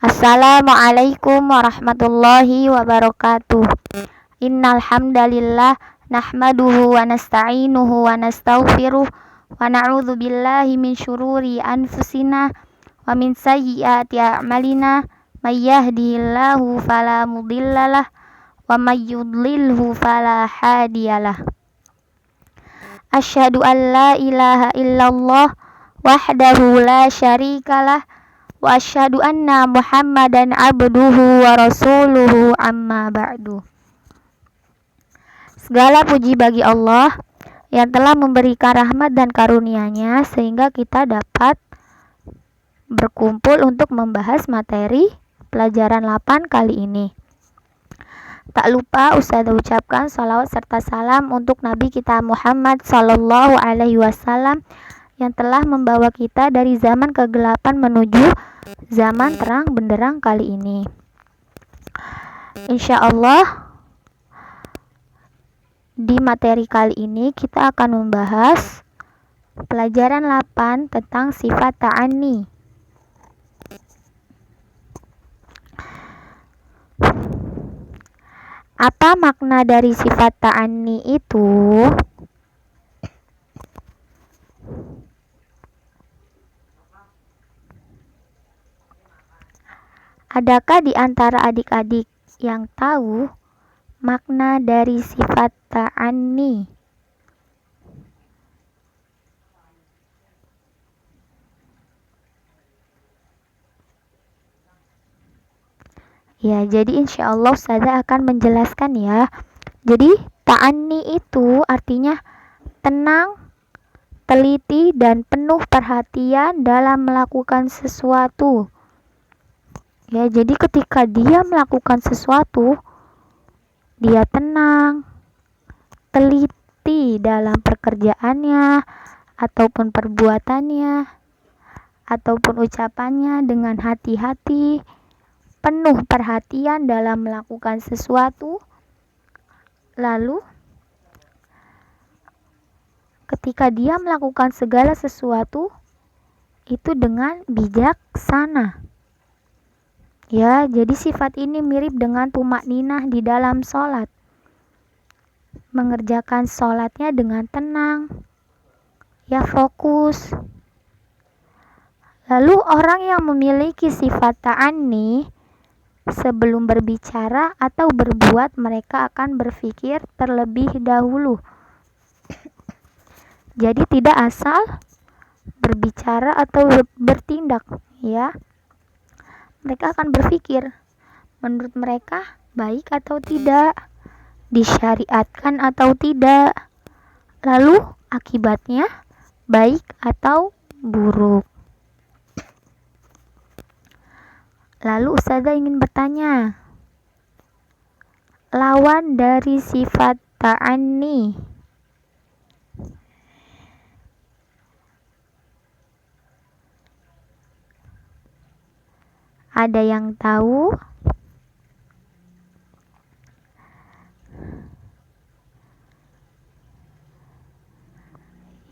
Assalamualaikum warahmatullahi wabarakatuh. Innal hamdalillah nahmaduhu wa nasta'inuhu wa nastaghfiruh wa na'udzu billahi min syururi anfusina wa min sayyiati a'malina. May yahdihillahu fala mudhillalah wa may yudlilhu fala hadiyalah. Asyhadu an la ilaha illallah wahdahu la syarikalah wa asyhadu anna Muhammadan abduhu wa rasuluhu amma ba'du. Segala puji bagi Allah yang telah memberikan rahmat dan karunia-Nya sehingga kita dapat berkumpul untuk membahas materi pelajaran 8 kali ini. Tak lupa Ustazah ucapkan salawat serta salam untuk Nabi kita Muhammad sallallahu alaihi wasallam yang telah membawa kita dari zaman kegelapan menuju zaman terang benderang kali ini. Insya Allah di materi kali ini kita akan membahas pelajaran 8 tentang sifat ta'anni. Apa makna dari sifat ta'anni itu? Adakah di antara adik-adik yang tahu makna dari sifat ta'anni? Ya, jadi insya Allah Ustazah akan menjelaskan ya. Jadi ta'anni itu artinya tenang, teliti, dan penuh perhatian dalam melakukan sesuatu. Ya, jadi ketika dia melakukan sesuatu, dia tenang, teliti dalam pekerjaannya, ataupun perbuatannya, ataupun ucapannya dengan hati-hati, penuh perhatian dalam melakukan sesuatu. Lalu, ketika dia melakukan segala sesuatu, itu dengan bijaksana. Ya, jadi sifat ini mirip dengan tumakninah di dalam sholat. Mengerjakan sholatnya dengan tenang, ya fokus. Lalu orang yang memiliki sifat ta'anni, sebelum berbicara atau berbuat mereka akan berpikir terlebih dahulu. Jadi tidak asal berbicara atau bertindak, ya. Mereka akan berpikir, menurut mereka baik atau tidak, disyariatkan atau tidak, lalu akibatnya baik atau buruk. Lalu Ustazah ingin bertanya, lawan dari sifat ta'anni, ada yang tahu?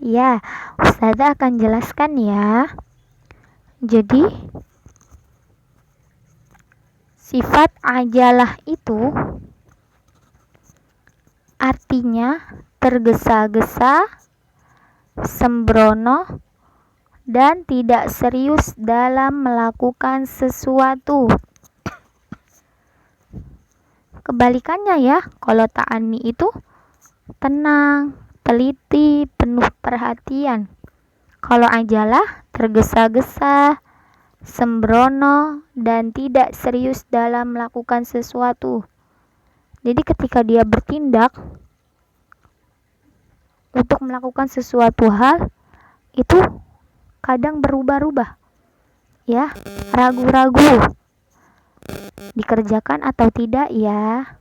Ya, Ustazah akan jelaskan ya. Jadi, sifat ajalah itu artinya tergesa-gesa, sembrono, dan tidak serius dalam melakukan sesuatu. Kebalikannya ya, kalau ta'anni itu tenang, teliti, penuh perhatian. Kalau ajalah tergesa-gesa, sembrono, dan tidak serius dalam melakukan sesuatu. Jadi ketika dia bertindak untuk melakukan sesuatu hal, itu kadang berubah-ubah, ya, ragu-ragu dikerjakan atau tidak ya.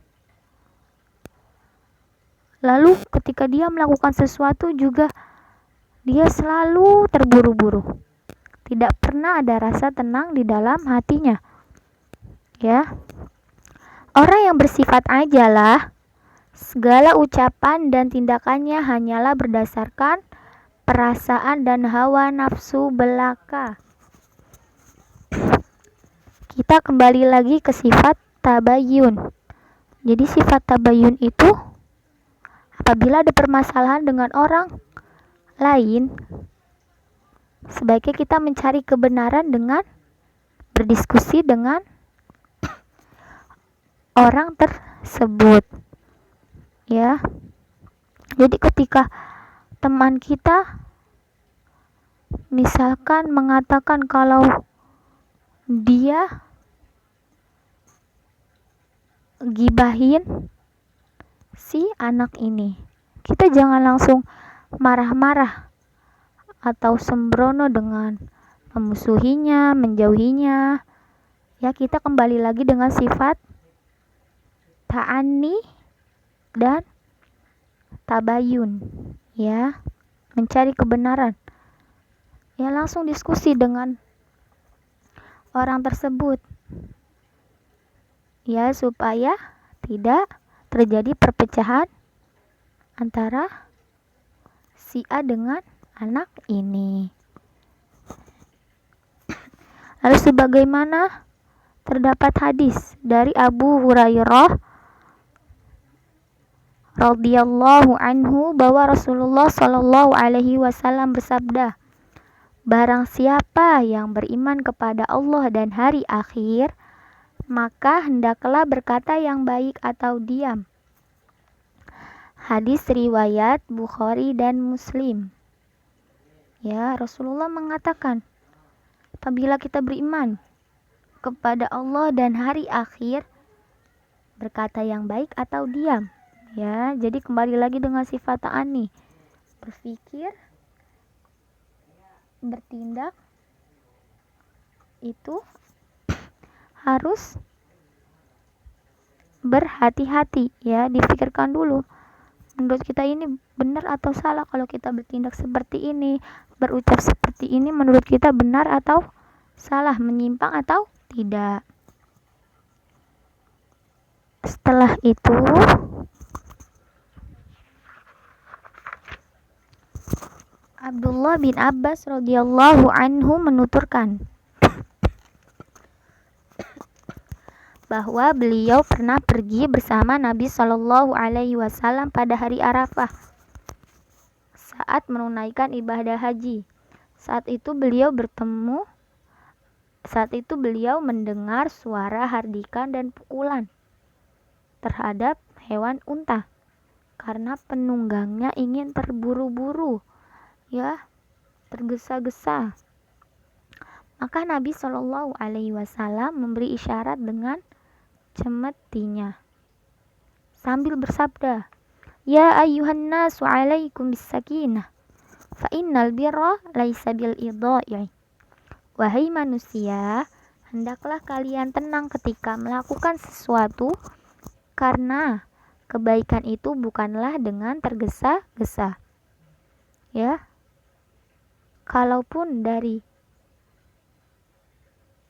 Lalu ketika dia melakukan sesuatu juga dia selalu terburu-buru, tidak pernah ada rasa tenang di dalam hatinya, ya. Orang yang bersifat ajalah, segala ucapan dan tindakannya hanyalah berdasarkan perasaan dan hawa nafsu belaka. kita kembali lagi ke sifat tabayun. Jadi sifat tabayun itu apabila ada permasalahan dengan orang lain, sebaiknya kita mencari kebenaran dengan berdiskusi dengan orang tersebut. Ya. Jadi ketika teman kita misalkan mengatakan kalau dia gibahin si anak ini, kita jangan langsung marah-marah atau sembrono dengan memusuhinya, menjauhinya. Ya, kita kembali lagi dengan sifat ta'ani dan tabayun, ya, mencari kebenaran. Ya, langsung diskusi dengan orang tersebut, ya, supaya tidak terjadi perpecahan antara si A dengan anak ini. Lalu sebagaimana terdapat hadis dari Abu Hurairah radhiyallahu anhu bahwa Rasulullah shallallahu alaihi wasallam bersabda, barang siapa yang beriman kepada Allah dan hari akhir, maka hendaklah berkata yang baik atau diam. Hadis riwayat Bukhari dan Muslim. Ya, Rasulullah mengatakan, apabila kita beriman kepada Allah dan hari akhir, berkata yang baik atau diam. Ya, jadi kembali lagi dengan sifat ta'ani, berpikir, bertindak itu harus berhati-hati, ya, dipikirkan dulu menurut kita ini benar atau salah. Kalau kita bertindak seperti ini, berucap seperti ini, menurut kita benar atau salah, menyimpang atau tidak. Setelah itu Abdullah bin Abbas radhiyallahu anhu menuturkan bahwa beliau pernah pergi bersama Nabi Shallallahu alaihi wasallam pada hari Arafah saat menunaikan ibadah haji. Saat itu beliau mendengar suara hardikan dan pukulan terhadap hewan unta karena penunggangnya ingin terburu-buru, ya, tergesa-gesa. Maka Nabi Shallallahu alaihi wasallam memberi isyarat dengan cemetinya sambil bersabda, ya ayyuhan nasu alaikum bisakinah fa innal birra laisa bil idha'i. Wahai manusia, hendaklah kalian tenang ketika melakukan sesuatu, karena kebaikan itu bukanlah dengan tergesa-gesa. Ya, kalaupun dari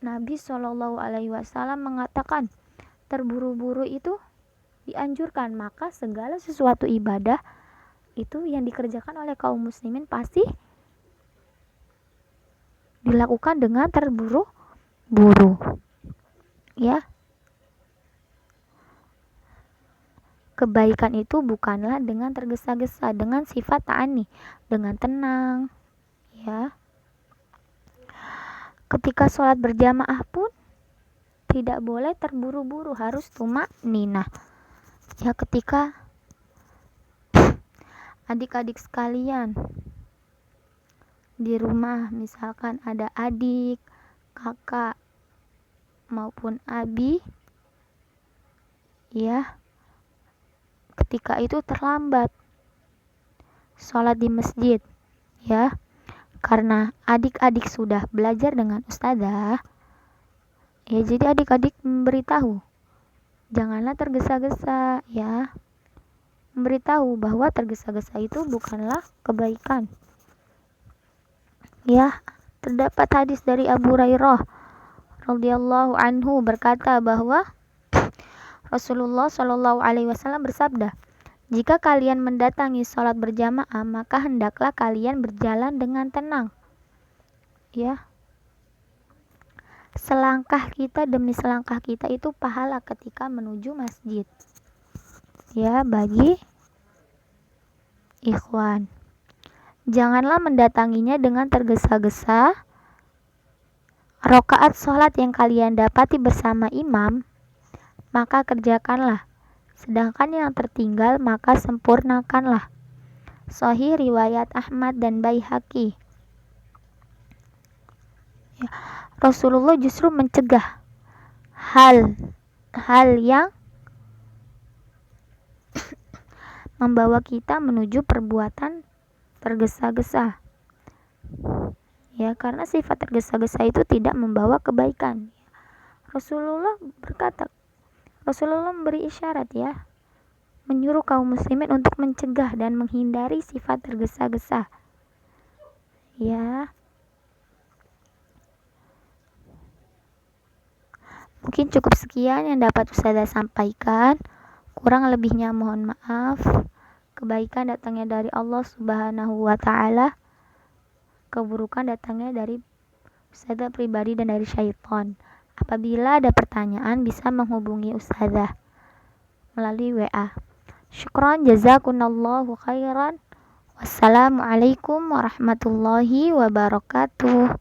Nabi Shallallahu alaihi wasallam mengatakan terburu-buru itu dianjurkan, maka segala sesuatu ibadah itu yang dikerjakan oleh kaum muslimin pasti dilakukan dengan terburu-buru. Ya. Kebaikan itu bukanlah dengan tergesa-gesa, dengan sifat ta'ani, dengan tenang, ya. Ketika sholat berjamaah pun tidak boleh terburu-buru, harus tumakninah. Ya, ketika adik-adik sekalian di rumah, misalkan ada adik, kakak maupun abi, ya, ketika itu terlambat sholat di masjid, ya, karena adik-adik sudah belajar dengan ustadzah, ya, jadi adik-adik memberitahu, janganlah tergesa-gesa, ya, memberitahu bahwa tergesa-gesa itu bukanlah kebaikan. Ya, terdapat hadis dari Abu Hurairah radhiyallahu anhu berkata bahwa Rasulullah Shallallahu alaihi wasallam bersabda, jika kalian mendatangi sholat berjamaah, maka hendaklah kalian berjalan dengan tenang. Ya. selangkah kita demi selangkah kita itu pahala ketika menuju masjid. Ya, bagi ikhwan. Janganlah mendatanginya dengan tergesa-gesa. Rakaat sholat yang kalian dapati bersama imam, maka kerjakanlah. Sedangkan yang tertinggal maka sempurnakanlah. Sahih riwayat Ahmad dan Baihaqi. Ya, Rasulullah justru mencegah hal yang membawa kita menuju perbuatan tergesa-gesa. Ya, karena sifat tergesa-gesa itu tidak membawa kebaikan. Rasulullah memberi isyarat ya, menyuruh kaum muslimin untuk mencegah dan menghindari sifat tergesa-gesa. Ya. Mungkin cukup sekian yang dapat Ustazah sampaikan. Kurang lebihnya mohon maaf. Kebaikan datangnya dari Allah Subhanahu wa taala. Keburukan datangnya dari Ustazah pribadi dan dari syaitan. Apabila ada pertanyaan bisa menghubungi Ustazah melalui WA. Syukran jazakunallahu khairan. Wassalamualaikum warahmatullahi wabarakatuh.